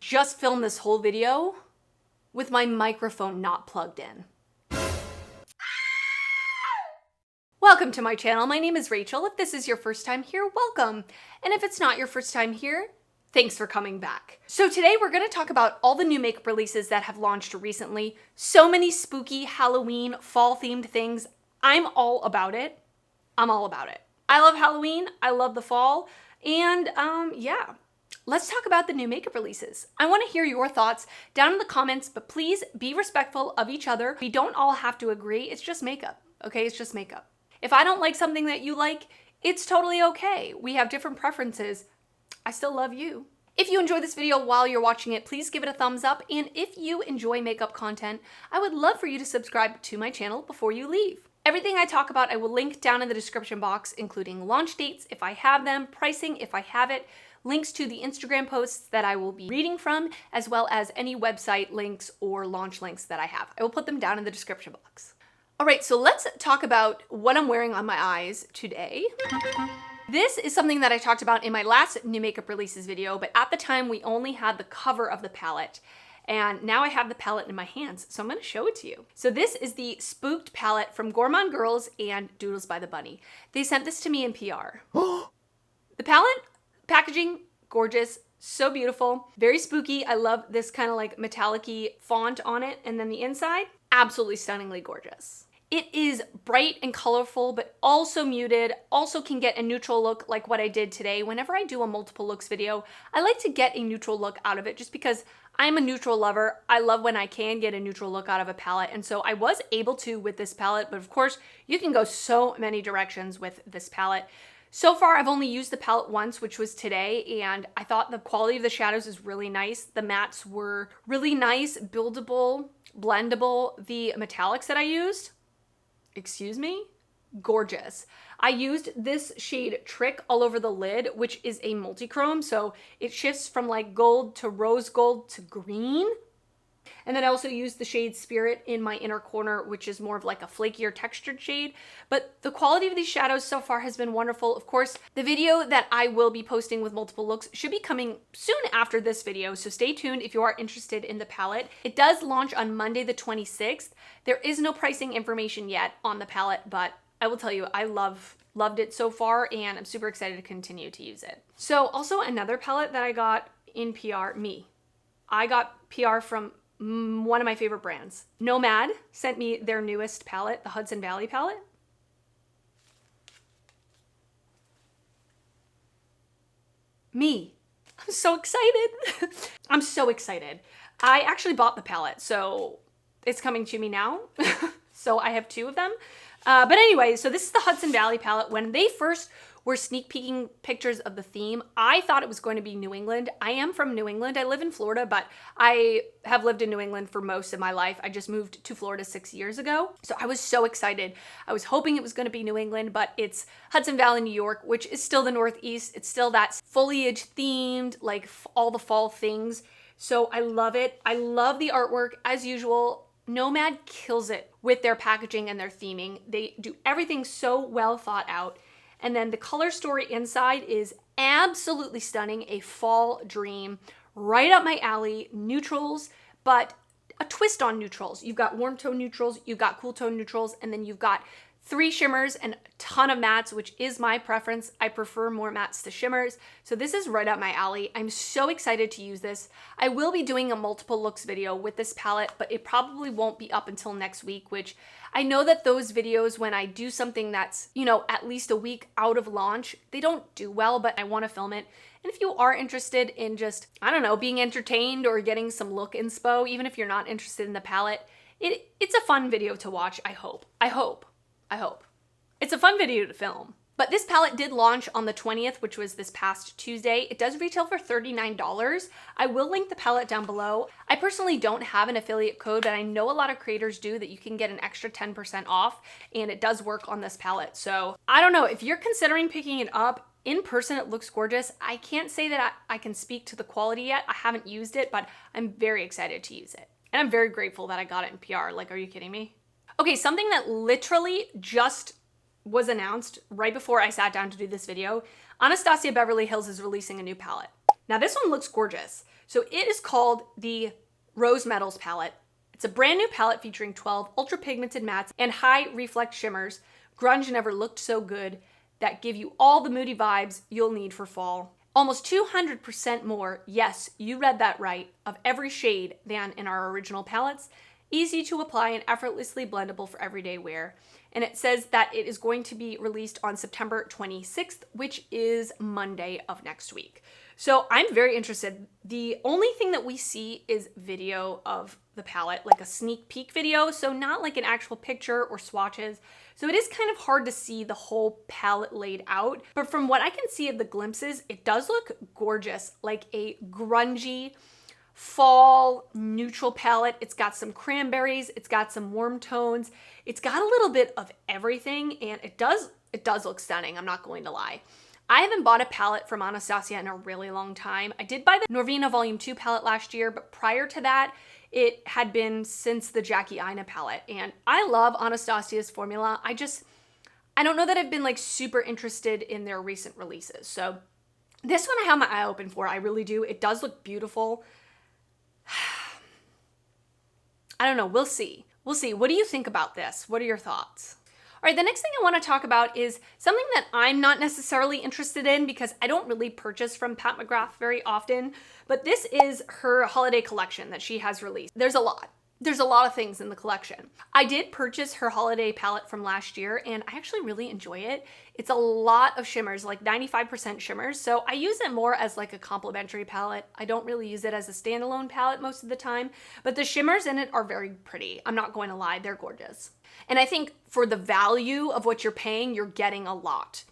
just filmed this whole video with my microphone not plugged in. Welcome to my channel. My name is Rachel. If this is your first time here, welcome. And if it's not your first time here, thanks for coming back. So today we're going to talk about all the new makeup releases that have launched recently. So many spooky Halloween fall themed things. I'm all about it. I'm all about it. I love Halloween. I love the fall. And yeah, let's talk about the new makeup releases. I want to hear your thoughts down in the comments, but please be respectful of each other. We don't all have to agree. It's just makeup, okay? It's just makeup. If I don't like something that you like, it's totally okay. We have different preferences. I still love you. If you enjoy this video while you're watching it, please give it a thumbs up. And if you enjoy makeup content, I would love for you to subscribe to my channel before you leave. Everything I talk about, I will link down in the description box, including launch dates if I have them, pricing if I have it, links to the Instagram posts that I will be reading from, as well as any website links or launch links that I have. I will put them down in the description box. All right, so let's talk about what I'm wearing on my eyes today. This is something that I talked about in my last new makeup releases video, but at the time we only had the cover of the palette, and now I have the palette in my hands, so I'm gonna show it to you. So this is the Spooked palette from Gourmande Girls and Doodles by the Bunny. They sent this to me in PR. The palette, packaging, gorgeous, so beautiful, very spooky. I love this kind of like metallic-y font on it, and then the inside, absolutely stunningly gorgeous. It is bright and colorful, but also muted, also can get a neutral look like what I did today. Whenever I do a multiple looks video, I like to get a neutral look out of it just because I'm a neutral lover. I love when I can get a neutral look out of a palette, and so I was able to with this palette, but of course, you can go so many directions with this palette. So far, I've only used the palette once, which was today, and I thought the quality of the shadows is really nice. The mattes were really nice, buildable, blendable. The metallics that I used, excuse me, gorgeous. I used this shade Trick all over the lid, which is a multi-chrome, so it shifts from like gold to rose gold to green. And then I also used the shade Spirit in my inner corner, which is more of like a flakier textured shade. But the quality of these shadows so far has been wonderful. Of course, the video that I will be posting with multiple looks should be coming soon after this video, so stay tuned if you are interested in the palette. It does launch on Monday the 26th. There is no pricing information yet on the palette, but I will tell you, I loved it so far, and I'm super excited to continue to use it. So also another palette that I got in PR, I got PR from one of my favorite brands. Nomad sent me their newest palette, the Hudson Valley palette. I'm so excited. I'm so excited. I actually bought the palette, so it's coming to me now. So I have two of them. But anyway, so this is the Hudson Valley palette. When they first were sneak peeking pictures of the theme, I thought it was going to be New England. I am from New England. I live in Florida, but I have lived in New England for most of my life. I just moved to Florida 6 years ago. So I was so excited. I was hoping it was going to be New England, but it's Hudson Valley, New York, which is still the Northeast. It's still that foliage themed, like all the fall things. So I love it. I love the artwork as usual. Nomad kills it with their packaging and their theming. They do everything so well thought out. And then the color story inside is absolutely stunning, a fall dream, right up my alley, neutrals, but a twist on neutrals. You've got warm tone neutrals, you've got cool tone neutrals, and then you've got 3 shimmers and a ton of mattes, which is my preference. I prefer more mattes to shimmers. So this is right up my alley. I'm so excited to use this. I will be doing a multiple looks video with this palette, but it probably won't be up until next week, which I know that those videos, when I do something that's, you know, at least a week out of launch, they don't do well, but I want to film it. And if you are interested in just, I don't know, being entertained or getting some look inspo, even if you're not interested in the palette, it's a fun video to watch, I hope. It's a fun video to film. But this palette did launch on the 20th, which was this past Tuesday. It does retail for $39. I will link the palette down below. I personally don't have an affiliate code, but I know a lot of creators do, that you can get an extra 10% off, and it does work on this palette. So I don't know, if you're considering picking it up, in person it looks gorgeous. I can't say that I can speak to the quality yet. I haven't used it, but I'm very excited to use it. And I'm very grateful that I got it in PR. Like, are you kidding me? Okay, something that literally just was announced right before I sat down to do this video. Anastasia Beverly Hills is releasing a new palette. Now this one looks gorgeous. So it is called the Rose Metals palette. It's a brand new palette featuring 12 ultra pigmented mattes and high reflect shimmers. Grunge never looked so good, that give you all the moody vibes you'll need for fall. Almost 200% more, yes, you read that right, of every shade than in our original palettes. Easy to apply and effortlessly blendable for everyday wear. And it says that it is going to be released on September 26th, which is Monday of next week. So I'm very interested. The only thing that we see is video of the palette, like a sneak peek video, so not like an actual picture or swatches. So it is kind of hard to see the whole palette laid out, but from what I can see of the glimpses, it does look gorgeous, like a grungy fall neutral palette. It's got some cranberries, it's got some warm tones, it's got a little bit of everything, and it does look stunning, I'm not going to lie. I haven't bought a palette from Anastasia in a really long time. I did buy the Norvina Volume 2 palette last year, but prior to that, it had been since the Jackie Aina palette, and I love Anastasia's formula. I don't know that I've been like super interested in their recent releases. So this one I have my eye open for, I really do. It does look beautiful. I don't know, we'll see. We'll see. What do you think about this? What are your thoughts? All right, the next thing I want to talk about is something that I'm not necessarily interested in because I don't really purchase from Pat McGrath very often, but this is her holiday collection that she has released. There's a lot of things in the collection. I did purchase her holiday palette from last year and I actually really enjoy it. It's a lot of shimmers, like 95% shimmers. So I use it more as like a complementary palette. I don't really use it as a standalone palette most of the time, but the shimmers in it are very pretty. I'm not going to lie, they're gorgeous. And I think for the value of what you're paying, you're getting a lot.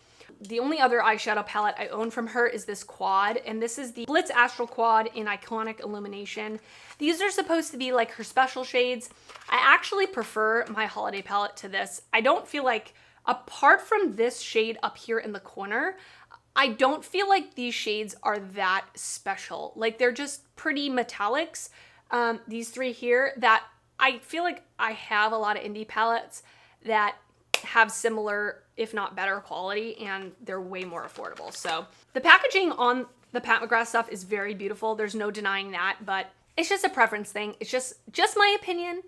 The only other eyeshadow palette I own from her is this quad, and this is the Blitz Astral Quad in Iconic Illumination. These are supposed to be like her special shades. I actually prefer my holiday palette to this. I don't feel like, apart from this shade up here in the corner, I don't feel like these shades are that special. Like they're just pretty metallics, these three here, that I feel like I have a lot of indie palettes that have similar, if not better quality, and they're way more affordable. So the packaging on the Pat McGrath stuff is very beautiful. There's no denying that, but it's just a preference thing. It's just my opinion.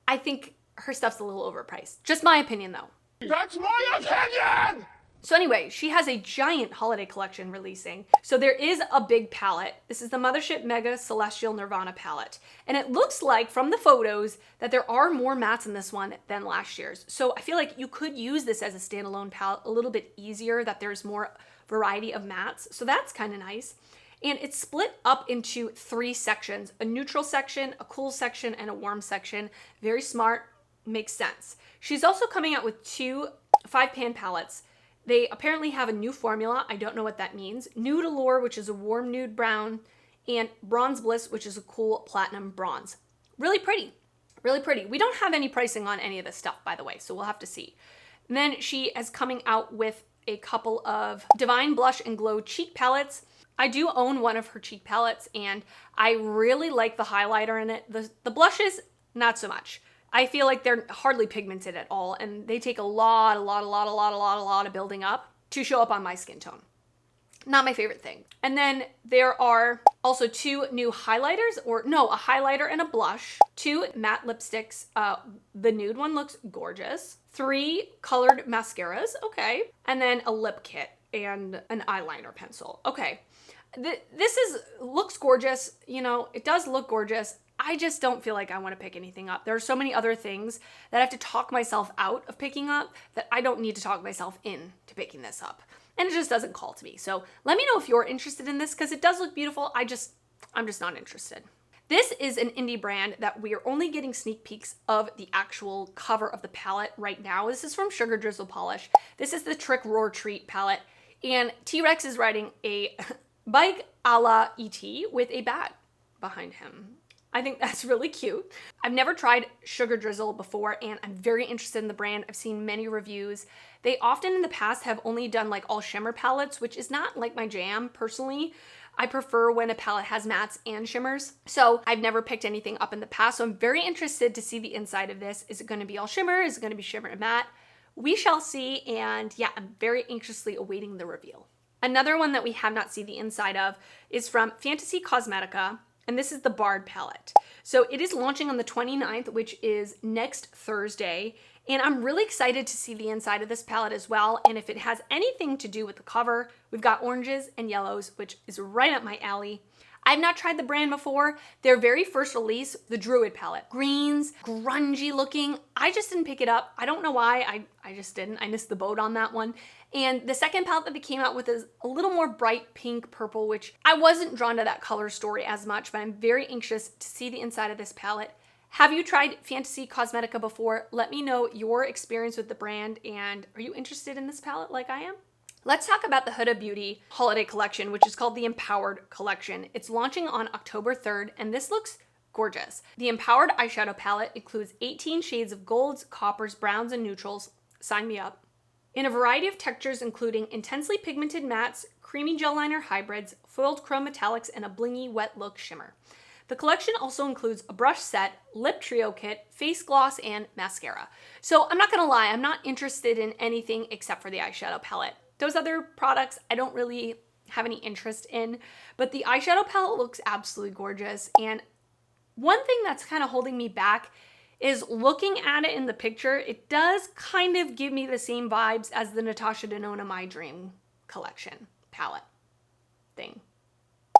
I think her stuff's a little overpriced. Just my opinion though. That's my opinion! So anyway, she has a giant holiday collection releasing. So there is a big palette. This is the Mothership Mega Celestial Nirvana palette. And it looks like from the photos that there are more mattes in this one than last year's. So I feel like you could use this as a standalone palette a little bit easier, that there's more variety of mattes. So that's kind of nice. And it's split up into 3 sections, a neutral section, a cool section, and a warm section. Very smart, makes sense. She's also coming out with 2 5-pan palettes. They apparently have a new formula. I don't know what that means. Nude Allure, which is a warm nude brown, and Bronze Bliss, which is a cool platinum bronze. Really pretty, really pretty. We don't have any pricing on any of this stuff, by the way, so we'll have to see. And then she is coming out with a couple of Divine Blush and Glow cheek palettes. I do own one of her cheek palettes, and I really like the highlighter in it. The blushes, not so much. I feel like they're hardly pigmented at all, and they take a lot of building up to show up on my skin tone. Not my favorite thing. And then there are also 2 new highlighters, a highlighter and a blush, 2 matte lipsticks. The nude one looks gorgeous. 3 colored mascaras, okay. And then a lip kit and an eyeliner pencil, okay. This looks gorgeous, you know, it does look gorgeous. I just don't feel like I want to pick anything up. There are so many other things that I have to talk myself out of picking up that I don't need to talk myself into picking this up. And it just doesn't call to me. So let me know if you're interested in this because it does look beautiful. I'm just not interested. This is an indie brand that we are only getting sneak peeks of the actual cover of the palette right now. This is from Sugar Drizzle Polish. This is the Trick Roar Treat palette. And T-Rex is riding a bike a la E.T. with a bat behind him. I think that's really cute. I've never tried Sugar Drizzle before, and I'm very interested in the brand. I've seen many reviews. They often in the past have only done like all shimmer palettes, which is not like my jam personally. I prefer when a palette has mattes and shimmers. So I've never picked anything up in the past. So I'm very interested to see the inside of this. Is it going to be all shimmer? Is it going to be shimmer and matte? We shall see. And yeah, I'm very anxiously awaiting the reveal. Another one that we have not seen the inside of is from Fantasy Cosmetica, and this is the Barred palette. So it is launching on the 29th, which is next Thursday, and I'm really excited to see the inside of this palette as well, and if it has anything to do with the cover, we've got oranges and yellows, which is right up my alley. I've not tried the brand before. Their very first release, the Druid palette. Greens, grungy looking. I just didn't pick it up. I don't know why, I just didn't. I missed the boat on that one. And the second palette that they came out with is a little more bright pink purple, which I wasn't drawn to that color story as much, but I'm very anxious to see the inside of this palette. Have you tried Fantasy Cosmetica before? Let me know your experience with the brand, and are you interested in this palette like I am? Let's talk about the Huda Beauty holiday collection, which is called the Empowered collection. It's launching on October 3rd, and this looks gorgeous. The Empowered eyeshadow palette includes 18 shades of golds, coppers, browns, and neutrals. Sign me up. In a variety of textures, including intensely pigmented mattes, creamy gel liner hybrids, foiled chrome metallics, and a blingy wet look shimmer. The collection also includes a brush set, lip trio kit, face gloss, and mascara. So I'm not gonna lie, I'm not interested in anything except for the eyeshadow palette. Those other products I don't really have any interest in, but the eyeshadow palette looks absolutely gorgeous. And one thing that's kind of holding me back is looking at it in the picture. It does kind of give me the same vibes as the Natasha Denona My Dream collection palette thing.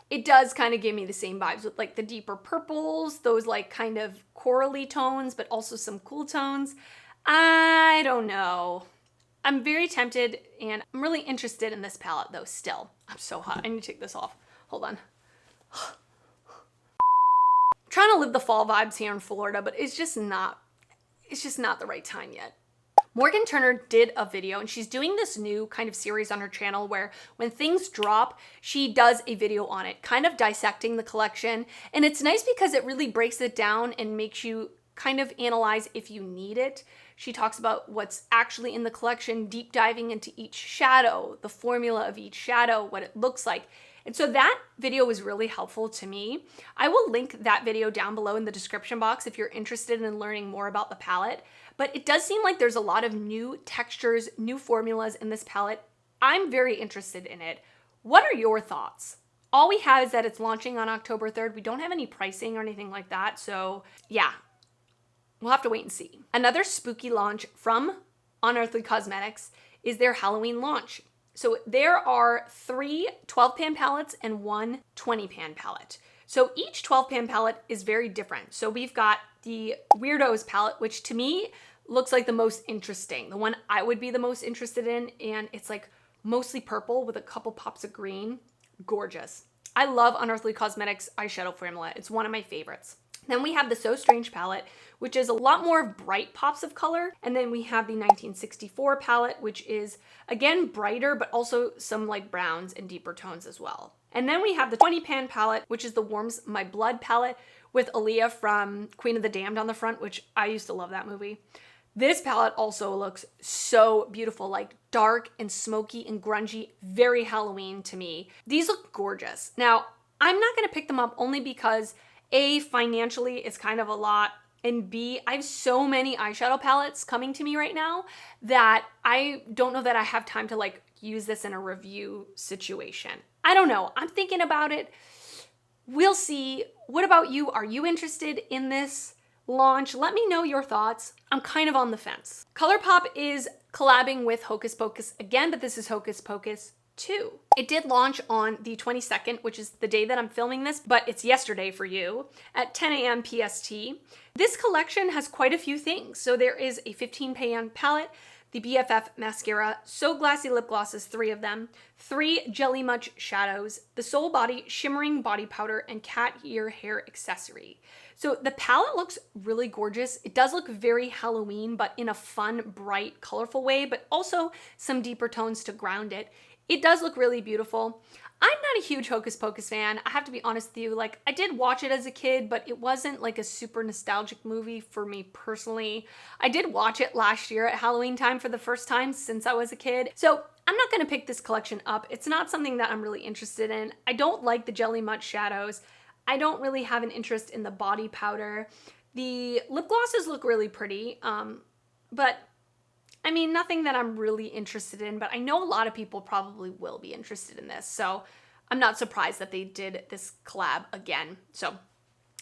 It does kind of give me the same vibes with like the deeper purples, those like kind of corally tones, but also some cool tones. I don't know. I'm very tempted, and I'm really interested in this palette though still. I'm so hot. I need to take this off. Hold on. Trying to live the fall vibes here in Florida, but it's just not the right time yet. Morgan Turner did a video, and she's doing this new kind of series on her channel where when things drop, she does a video on it, kind of dissecting the collection. And it's nice because it really breaks it down and makes you kind of analyze if you need it. She talks about what's actually in the collection, deep diving into each shadow, the formula of each shadow, what it looks like. And so that video was really helpful to me. I will link that video down below in the description box if you're interested in learning more about the palette. But it does seem like there's a lot of new textures, new formulas in this palette. I'm very interested in it. What are your thoughts? All we have is that it's launching on October 3rd. We don't have any pricing or anything like that. So yeah, we'll have to wait and see. Another spooky launch from Unearthly Cosmetics is their Halloween launch. So there are 3 12-pan palettes and 1 20-pan palette. So each 12-pan palette is very different. So we've got the Weirdos palette, which to me looks like the most interesting, the one I would be the most interested in, and it's like mostly purple with a couple pops of green. Gorgeous. I love Unearthly Cosmetics eyeshadow formula. It's one of my favorites. Then we have the So Strange palette, which is a lot more bright pops of color. And then we have the 1964 palette, which is again brighter, but also some like browns and deeper tones as well. And then we have the 20-pan palette, which is the Warms My Blood palette with Aaliyah from Queen of the Damned on the front, which I used to love that movie. This palette also looks so beautiful, like dark and smoky and grungy, very Halloween to me. These look gorgeous. Now, I'm not gonna pick them up only because A, financially it's kind of a lot, and B, I have so many eyeshadow palettes coming to me right now that I don't know that I have time to like use this in a review situation. I don't know, I'm thinking about it. We'll see. What about you? Are you interested in this launch? Let me know your thoughts. I'm kind of on the fence. ColourPop is collabing with Hocus Pocus again, but this is Hocus Pocus 2. It did launch on the 22nd, which is the day that I'm filming this, but it's yesterday for you, at 10 a.m. PST. This collection has quite a few things. So there is a 15-pan palette, the BFF mascara, So Glassy lip glosses, 3 of them, 3 Jelly Much shadows, the Soul Body shimmering body powder, and cat ear hair accessory. So the palette looks really gorgeous. It does look very Halloween, but in a fun, bright, colorful way, but also some deeper tones to ground it. It does look really beautiful. I'm not a huge Hocus Pocus fan. I have to be honest with you. Like, I did watch it as a kid, but it wasn't like a super nostalgic movie for me personally. I did watch it last year at Halloween time for the first time since I was a kid. So I'm not gonna pick this collection up. It's not something that I'm really interested in. I don't like the Jelly Much shadows. I don't really have an interest in the body powder. The lip glosses look really pretty, but I mean, nothing that I'm really interested in, but I know a lot of people probably will be interested in this. So I'm not surprised that they did this collab again. So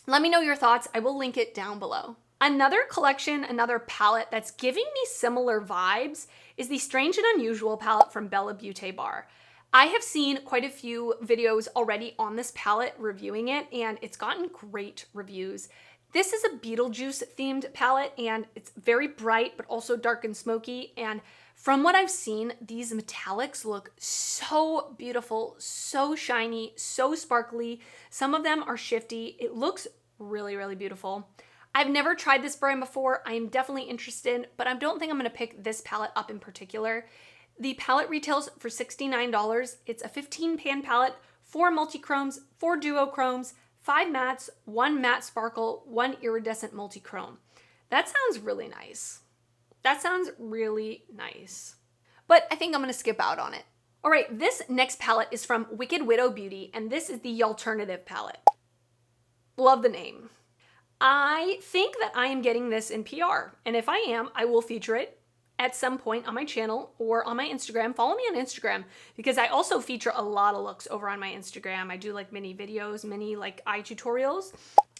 let me know your thoughts. I will link it down below. Another collection, another palette that's giving me similar vibes is the Strange and Unusual palette from Bella Beaute Bar. I have seen quite a few videos already on this palette reviewing it, and it's gotten great reviews. This is a Beetlejuice themed palette, and it's very bright, but also dark and smoky. And from what I've seen, these metallics look so beautiful, so shiny, so sparkly. Some of them are shifty. It looks really, really beautiful. I've never tried this brand before. I am definitely interested, but I don't think I'm gonna pick this palette up in particular. The palette retails for $69. It's a 15 pan palette, 4 multichromes, 4 duochromes, 5 mattes, 1 matte sparkle, 1 iridescent multichrome. That sounds really nice. That sounds really nice. But I think I'm gonna skip out on it. All right, this next palette is from Wicked Widow Beauty, and this is the Alternative palette. Love the name. I think that I am getting this in PR, and if I am, I will feature it at some point on my channel or on my Instagram. Follow me on Instagram because I also feature a lot of looks over on my Instagram. I do like mini videos, mini like eye tutorials.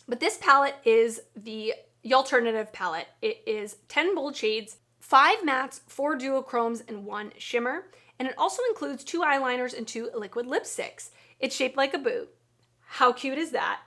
But this palette is the Alternative palette. It is 10 bold shades, 5 mattes, 4 duochromes, and 1 shimmer. And it also includes 2 eyeliners and 2 liquid lipsticks. It's shaped like a boot. How cute is that?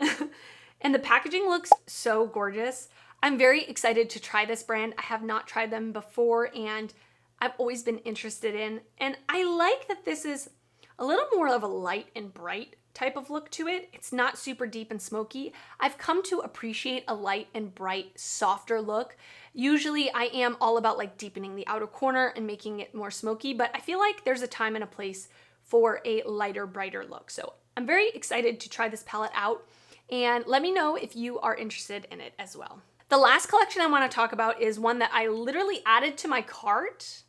And the packaging looks so gorgeous. I'm very excited to try this brand. I have not tried them before, and I've always been interested in. And I like that this is a little more of a light and bright type of look to it. It's not super deep and smoky. I've come to appreciate a light and bright, softer look. Usually I am all about like deepening the outer corner and making it more smoky, but I feel like there's a time and a place for a lighter, brighter look. So I'm very excited to try this palette out, and let me know if you are interested in it as well. The last collection I want to talk about is one that I literally added to my cart,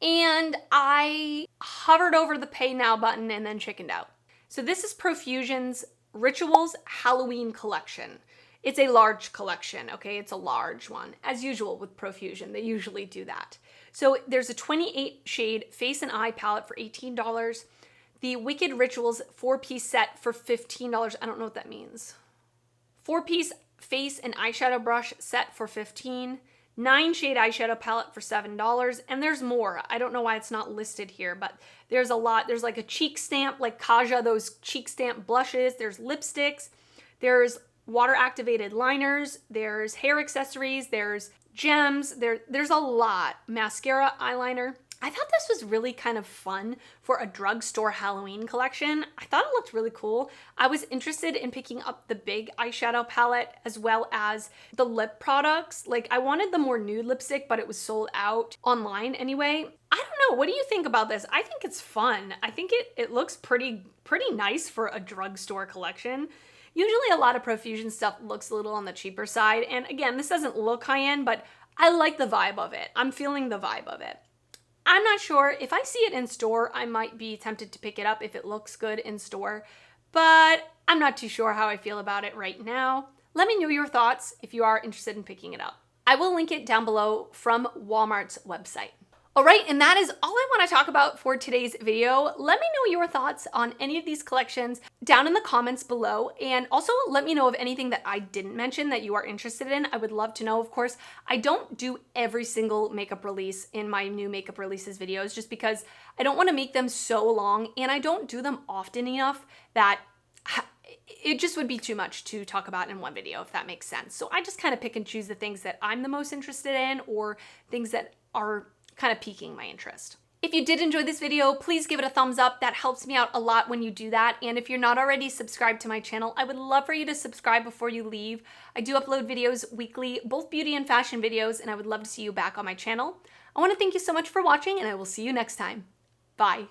and I hovered over the pay now button and then chickened out. So this is Profusion's Rituals Halloween collection. It's a large collection, okay? It's a large one. As usual with Profusion, they usually do that. So there's a 28 shade face and eye palette for $18. The Wicked Rituals 4-piece set for $15. I don't know what that means. 4-piece face and eyeshadow brush set for $15. 9 shade eyeshadow palette for $7. And there's more. I don't know why it's not listed here, but there's a lot. There's like a cheek stamp, like Kaja, those cheek stamp blushes. There's lipsticks. There's water activated liners. There's hair accessories. There's gems. There's a lot. Mascara, eyeliner. I thought this was really kind of fun for a drugstore Halloween collection. I thought it looked really cool. I was interested in picking up the big eyeshadow palette as well as the lip products. Like I wanted the more nude lipstick, but it was sold out online anyway. I don't know. What do you think about this? I think it's fun. I think it looks pretty nice for a drugstore collection. Usually a lot of Profusion stuff looks a little on the cheaper side. And again, this doesn't look high-end, but I like the vibe of it. I'm feeling the vibe of it. I'm not sure. If I see it in store, I might be tempted to pick it up if it looks good in store, but I'm not too sure how I feel about it right now. Let me know your thoughts if you are interested in picking it up. I will link it down below from Walmart's website. All right, and that is all I want to talk about for today's video. Let me know your thoughts on any of these collections down in the comments below, and also let me know of anything that I didn't mention that you are interested in. I would love to know. Of course, I don't do every single makeup release in my new makeup releases videos just because I don't want to make them so long, and I don't do them often enough that it just would be too much to talk about in one video, if that makes sense. So I just kind of pick and choose the things that I'm the most interested in or things that are kind of piquing my interest. If you did enjoy this video, please give it a thumbs up. That helps me out a lot when you do that. And if you're not already subscribed to my channel, I would love for you to subscribe before you leave. I do upload videos weekly, both beauty and fashion videos, and I would love to see you back on my channel. I want to thank you so much for watching, and I will see you next time. Bye.